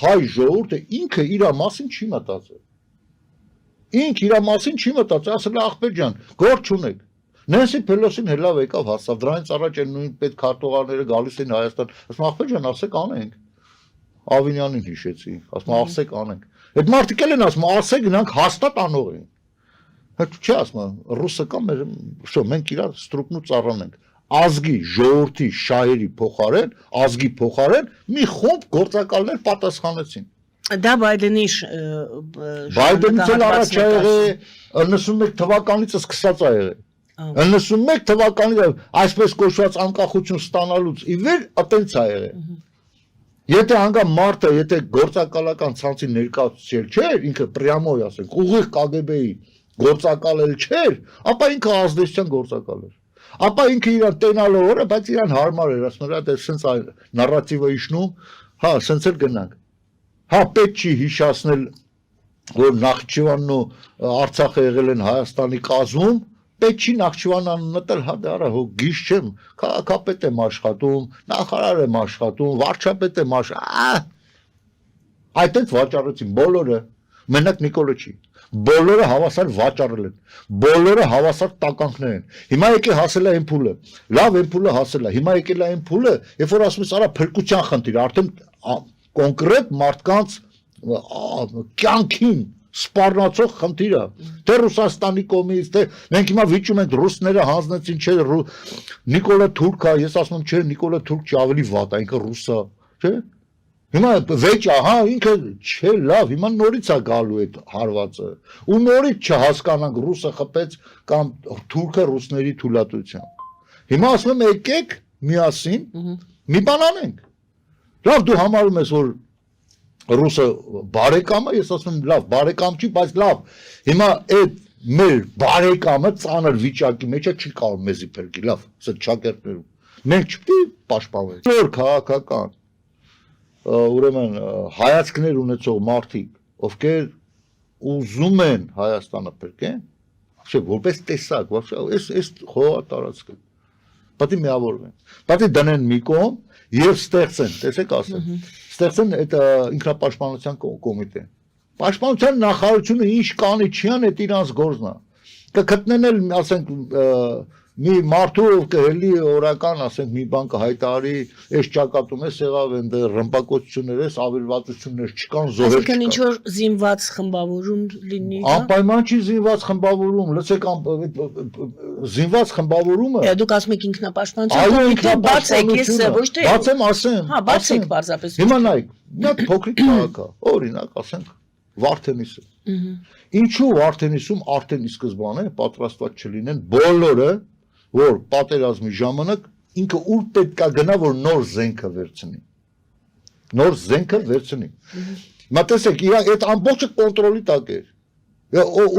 հայ ժողովուրդը ինքը իր մասին չի մտածել։ Ինքը իր մասին չի մտածել, ասել է ախպեր ջան, գործ չունեք։ Նենսի Փելոսին հելավ եկավ հասավ, դրանից առաջ են նույն պետ քարտուղարները գալիս են Հայաստան, ասում ախպեր ջան, ասեք անենք։ Ավինյանին հիշեցի, ասում ասեք անենք։ Այդ մարդիկ էլ են ասում, ասեք գնանք հաստատ անող են։ Հետ չի ասում, ռուսը կամ մենք իրար ստրուկնու ծառան ենք։ Ազգի, ժողովրդի, շահերի փոխարեն, ազգի փոխարեն մի խումբ գործակալներ պատասխանեցին։ Դա Բայդենի Բայդենից էլ առաջ ա եղել 91 թվականից սկսած ա եղել։ 91 թվականից այսպես կոչված անկախություն ստանալուց ի վեր այտենց ա եղել։ Եթե հանգա մարդը, եթե գործակալական ցանցի ներկայացուցիչ չէր, ինքը պրյամոյ ասենք, ուղիղ KGB-ի գործակալ էլ չէր, ապա ինքը ազդեցության գործակալ էր։ Ապա ինքը իրան տենալով օրը, բայց իրան հարմար էր, ասում էր, դա սենց նարատիվը իշնում, հա, սենց էլ գնանք։ Հա, պետք չի հիշացնել, որ Նախճիվանն ու Արցախը եղել են Հայաստանի կազմում, պետք չի Նախճիվանն նտել, հա, դա հո գիշ չեմ, քաղաքապետ եմ աշխատում, նախարար եմ աշխատում, վարչապետ եմ աշխատում, այդտենց վաճառեցին բոլորը, մենակ Նիկոլը չի։ Բոլորը հավասար վաճառել են, բոլորը հավասար տականքներ են։ Հիմա եկե հասել է այն փուլը, լավ այն փուլը հասել է, հիմա եկել է այն փուլը, երբ որ ասում ես արա փրկության խնդիր, արդեն կոնկրետ մարդկանց կյանքին սպառնացող խնդիր է, թե Ռուսաստանի կողմից, թե մենք հիմա վիճում ենք ռուսները հանձնեցին, չէ, Նիկոլը թուրք է, ես ասում եմ, չէ, Նիկոլը թուրք չի, ավելի վատ է, ինքը ռուս է, չէ։ Հիմա վեճ է, հա, ինքը չէ, լավ, հիմա նորից է գալու այդ հարվածը, ու նորից չհասկանանք ռուսը խփեց կամ թուրքը ռուսների թույլատվությամբ։ Հիմա ասում եմ եկեք միասին մի բան անենք։ Լավ, դու համարում ես, որ ռուսը բարեկամ է, ես ասում եմ լավ, բարեկամ չի, բայց լավ, հիմա այդ մեր բարեկամը ծանր վիճակի մեջ է, չի կարող մեզի փրկի, լավ, սա ճակերտներում։ Մենք չպետք է պաշտպանվենք։ Նոր քաղաքական ուրեմն հայացքներ ունեցող մարդիկ, ովքեր ուզում են Հայաստանը փրկեն, որպես տեսակ, այս խոհատարածքը, պետք է միավորվեն, պետք է դնեն մի կողմ եւ ստեղծեն, տեսեք ասեմ, ստեղծեն այդ ինքնապաշտպանության կոմիտե։ Պաշտպանության նախարարությունը ինչ կանի չի ան, այդ իրանց գործն է։ Կգտնեն էլ, ասենք, մի մարդու կհելի օրական, ասենք, մի բան կհայտարարի, այս ճակատում ես եղավ, ընդ ռմբակոծություններ ես, ավերվածություններ չկան, զոհեր չկան։ Այսինքն ինչ որ զինված խմբավորում լինի, հա։ Անպայման չի զինված խմբավորում, լսեք, զինված խմբավորումը։ Դուք ասում եք ինքնապաշտպանություն, բացեք, ես ոչ թե։ Բացեմ, ասեմ։ Հա, բացեք պարզապես։ Հիմա նայեք, մի հատ փոքրիկ քաղաք է, օրինակ, ասենք, Վարդենիսը։ Ինչու Վարդենիսում արդեն ի սկզբանե պատրաստված չլինեն բոլորը, որ պատերազմի ժամանակ ինքը ուր պետք է գնա, որ նոր զենքը վերցնի։ Նոր զենքը վերցնի։ Հիմա տեսեք, իր այդ ամբողջը կոնտրոլի տակ էր։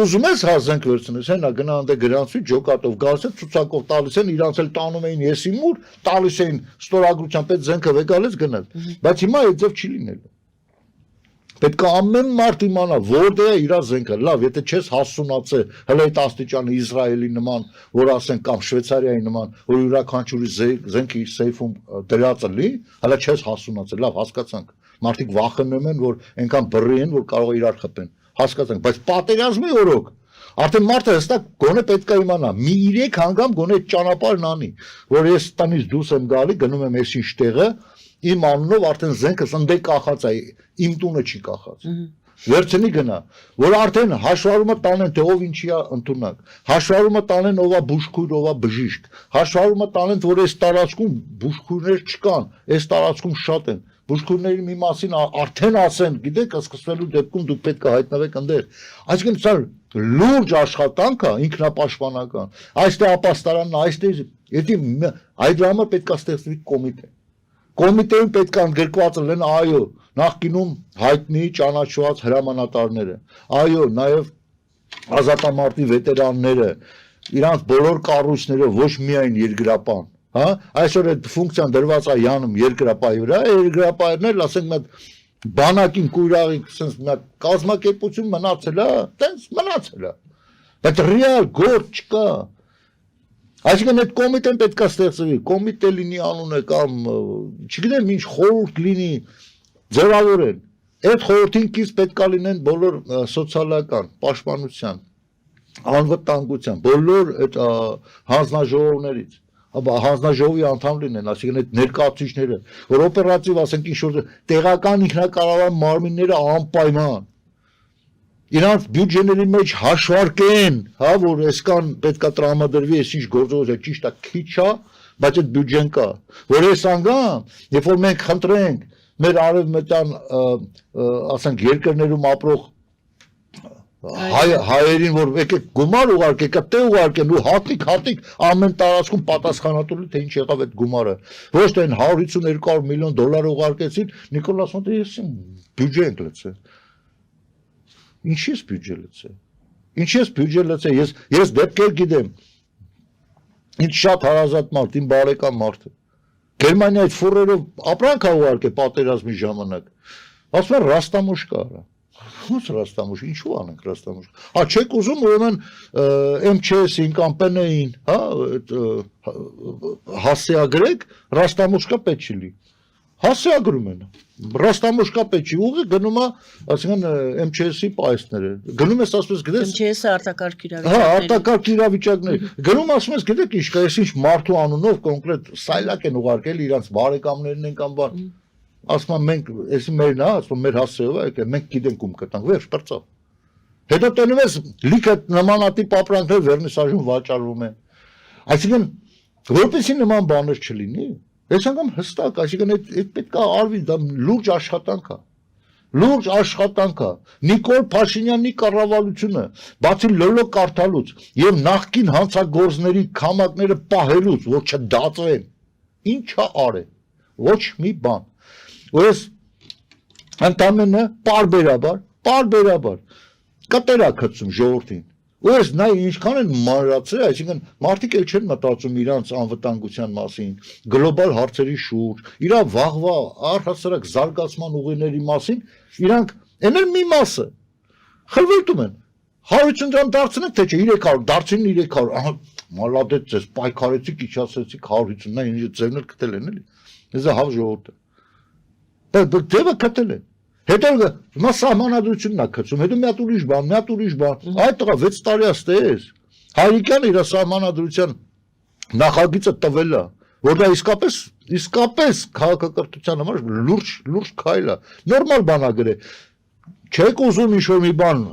Ուզում ես հա զենք վերցնես, հենա գնա անդե գրանցի ջոկատով գալիս է ցուցակով տալիս են, իրանց էլ տանում էին եսիմուր, տալիս էին ստորագրությամբ այդ զենքը վեկալից գնալ։ Բայց հիմա այդ ձև չի լինելու։ Պետք է ամեն մարդ իմանա, որտեղ է իր զենքը, լավ, եթե չես հասունացել, հələ այդ աստիճանը Իսրայելի նման, որ ասենք կամ Շվեյցարիայի նման, որ յուրաքանչյուրի զենքը իր սեյֆում դրածը լի, հələ չես հասունացել, լավ, հասկացանք։ Մարդիկ վախենում են, որ այնքան բռի են, որ կարող է իրար խփեն։ Հասկացանք, բայց պատերազմի օրոք արդեն մարդը հստակ գոնե պետք է իմանա, մի 3 անգամ գոնե ճանապարհն անի, որ ես տնից դուրս եմ գալի, գնում եմ այսինչ տեղը, իմ անունով արդեն զենքը սնդե կախած է, իմ տունը չի կախած։ Վերցնի գնա, որ արդեն հաշվառումը տանեն, թե ով ինչի է ընդունակ, հաշվառումը տանեն ով է բուժքույր, ով է բժիշկ, հաշվառումը տանեն, որ այս տարածքում բուժքույրներ չկան, այս տարածքում շատ են, բուժքույրների մի մասին արդեն ասեն, գիտեք, սկսվելու դեպքում դուք պետք է հայտնվեք այնտեղ։ Այսինքն սա լուրջ աշխատանք է, ինքնապաշտպանական, այստեղ ապաստարանն, այստեղ, այդ համար պետք է ստեղծվի կոմիտե։ Կոմիտեում պետք է ընդգրկված լինեն, այո, նախկինում հայտնի ճանաչված հրամանատարները, այո, նաև ազատամարտի վետերանները, իրանց բոլոր կառույցները, ոչ միայն երկրապահ, հա, այսօր այդ ֆունկցիան դրված է յանում երկրապահի վրա, երկրապահերն էլ, ասենք, մի բանակին կույրաղի, sense մի կազմակերպություն մնացել է, տենց մնացել է, բայց ռեալ գործ չկա։ Այսինքն այդ կոմիտեն պետք է ստեղծվի, կոմիտե լինի անունը կամ չգիտեմ ինչ խորհուրդ լինի, ձևավորեն, Այդ խորհրդին կից պետք է լինեն բոլոր սոցիալական, պաշտպանության, անվտանգության, բոլոր այդ հանձնաժողովներից, հանձնաժողովի անդամ լինեն, այսինքն այդ ներկայացուցիչները, որ օպերատիվ, ասենք ինչ-որ տեղական ինքնակառավարման մարմինները անպայման իրանց բյուջեների մեջ հաշվարկեն, հա, որ այսքան պետքա տրամադրվի, այսինչ գործողություն, ճիշտ է, քիչ է, բայց այդ բյուջեն կա, որ այս անգամ, երբ որ մենք խնդրենք մեր արևմտյան, ասենք, երկրներում ապրող հայերին, որ եկեք գումար ուղարկեք, տեղ ուղարկեն ու հատիկ ամեն տարածքում պատասխանատու թե ինչ եղավ այդ գումարը, ոչ թե 150-200 միլիոն դոլար ուղարկեցին, Նիկոլաս ասում է, ես բյուջե ենք լցել։ Ինչի՞ս բյուջե լցել, ես դեպքեր գիտեմ, ինձ շատ հարազատ մարդ, իմ բարեկամ մարդը, Գերմանիայի ֆուրերով ապրանք ուղարկե պատերազմի ժամանակ, ասում են ռաստամուշկա արա, ո՞նց ռաստամուշկա, ինչու անենք ռաստամուշկա, չեք ուզում ուրեմն MÇS-ին կամ ՊՆ-ին, հասցեագրեք, ռաստամուշկա պետք չի լի, հասցեագրում են, ռաստամուշկա պետք չի, ուղղի գնում է, ասենք MÇS-ի պայսները, գնում ես ասում ես գիտես, MÇS-ը արտակարգ իրավիճակներ, հա, արտակարգ իրավիճակներ, գնում ասում ես գիտեք ինչ կա, ես ինչ մարդու անունով կոնկրետ սայլակ են ուղարկել իրանց բարեկամներն են կամ բան, ասում են մենք, էսի մերն է, ասում մեր հասցեով է եկել, մենք գիտենք ում կտանք, վերջ, պրծավ, հետո տենում ես լիքը նմանատիպ ապրանքներ վերնիսաժում վաճառվում են, այսինքն որպեսզի նման բաներ չլինի, ես անգամ հստակ, այսինքն այդ պետք է արվի, դա լուրջ աշխատանք է, Նիկոլ Փաշինյանի կառավարությունը, բացի լոլո կարդալուց եւ նախկին հանցագործների քամակները պահելուց, որ չդատվեն, ինչ է արել, ոչ մի բան, որ ես ընդամենը պարբերաբար կտերա գցում ժողովրդին, որ ես նայ ինչքան են մանրացել, այսինքն մարդիկ էլ չեն մտածում իրանց անվտանգության մասին, գլոբալ հարցերի շուրջ, իրա վաղվա առհասարակ զարգացման ուղիների մասին, իրանք են էլ մի մասը խլվելտում են, 150 դրամ դարձնենք, թե չէ 300, դարձին 300, ահա մալադեց ձեզ, պայքարեցիք, իջացեցիք 150, նա ինչ ձևն էլ գտել են էլի, ես հավ ժողովուրդը, դեպը գտել են, հետո հիմա սահմանադրությունն է գցում, հետո մի հատ ուրիշ բան, այդ տղա 6 տարի աստես, Հայրիկյանը իր սահմանադրության նախագիծը տվել է, որ դա իսկապես քաղաքակրթության համար լուրջ քայլ է, նորմալ բան է գրել, չեք ուզում ինչ-որ մի բան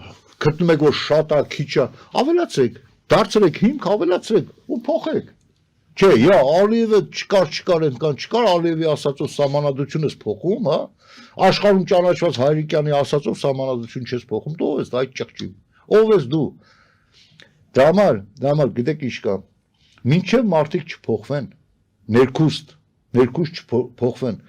գտնում եք, որ շատ է, քիչ է, ավելացրեք, դարձրեք հիմք, ավելացրեք ու փոխեք, չէ, Ալիևը չկար, Ալիևի ասածով սահմանադրությունս փոխում, հա, աշխարհում ճանաչված Հայրիկյանի ասածով սահմանադրություն չես փոխում, դու ով ես այդ ճղճի, ով ես դու, դրա համար գիտեք ինչ կա, մինչև մարդիկ չփոխվեն, ներքուստ չփոխվեն,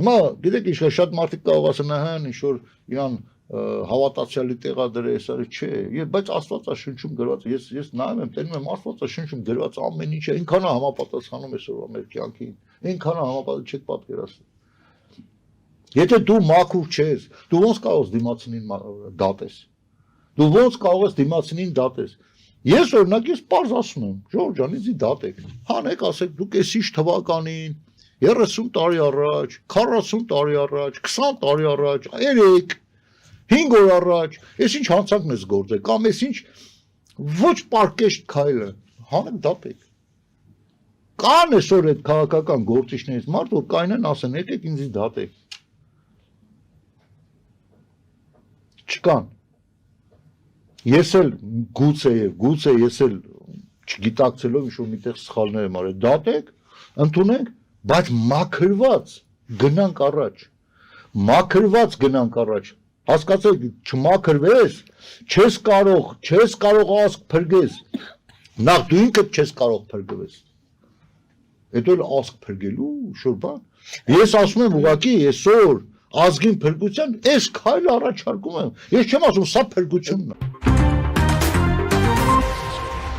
հիմա գիտեք ինչ կա, շատ մարդիկ կարող ասեն, ինչ որ իրան հավատացյալի տեղադրես, չէ, բայց Աստվածաշնչում գրված, ես նայում եմ, տենում եմ Աստվածաշնչում գրված ամեն ինչը, այնքան է համապատասխանում այսօրվա մեր կյանքին, այնքան է համապատասխանում, չեք պատկերացնում։ Եթե դու մաքուր չես, դու ոնց կարող ես դիմացինին դատես։ Ես օրինակ ես պարզ ասում եմ, Ժորժ ջան, ինձ դատեք։ Հանեք, ասեք, դուք էսիշ թվականին 30 տարի առաջ, 40 տարի առաջ, 20 տարի առաջ, 3 5 օր առաջ, ես ինչ հանցանքն ես գործել, կամ ես ինչ ոչ պարկեշտ քայլը, հանեք դատեք։ Կան այսօր այդ քաղաքական գործիչներից մարդ, որ կայնեն ասեն, եկեք ինձ դատեք։ Չկան։ Ես էլ գուցե ես էլ չգիտակցելով ինչ-որ միտեղ սխալներ եմ արել, դատեք, ընդունենք, բայց մաքրված գնանք առաջ, հասկացեք, չմաքրվես, չես կարող ասկ փրկես, նախ դու ինքդ չես կարող փրկվես, հետո էլ ասկ փրկելու շուր բան, ես ասում եմ ուղղակի այսօր ազգին փրկության, այս քայլը առաջարկում եմ, ես չեմ ասում, սա փրկությունն է։